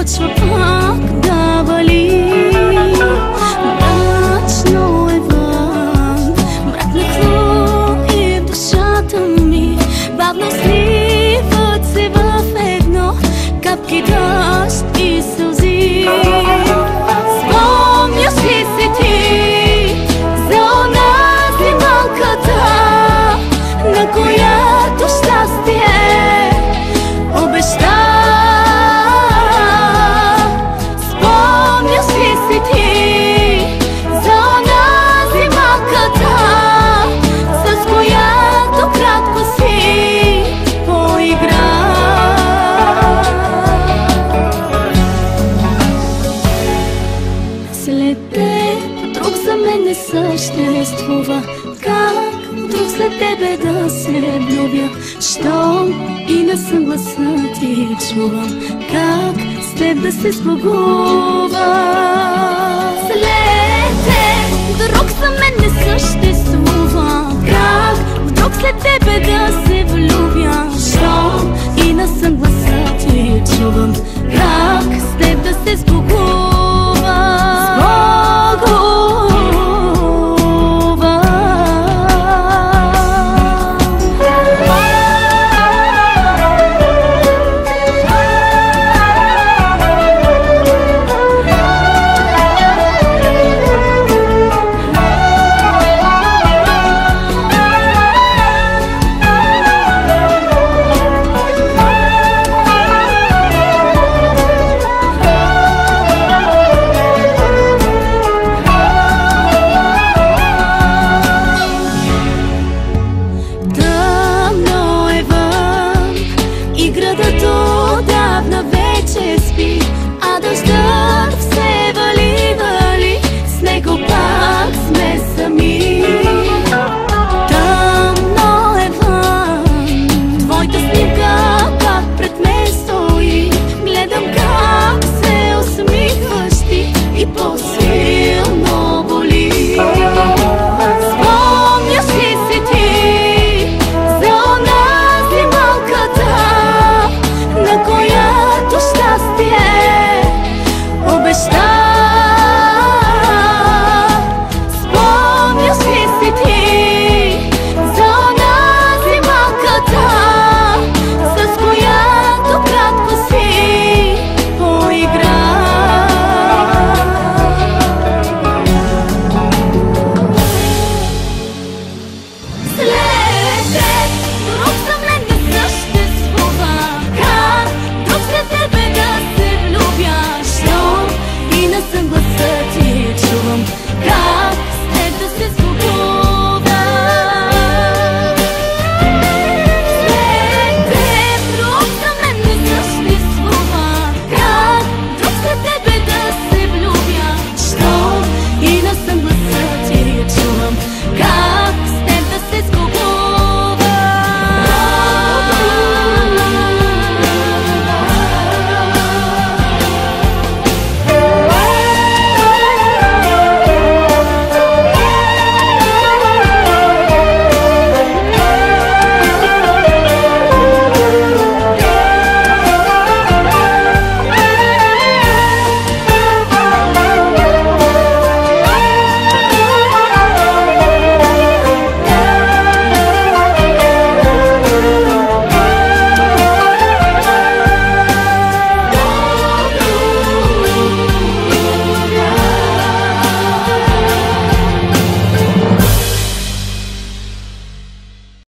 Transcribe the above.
почва пак да вали. Мрачно е вън, мрак нахлу и в душата ми. Бавно сливат се в едно капки дъжд и сълзи. Спомняш ли се ти за онази малката, на която щастие обеща? Спомняш ли се ти за онази малката, с която кратко си поигра? След теб друг за мен не съществува. Как друг след тебе да се влюбя? Щом и не съм гласа ти чувам, как с теб да се сбогувам?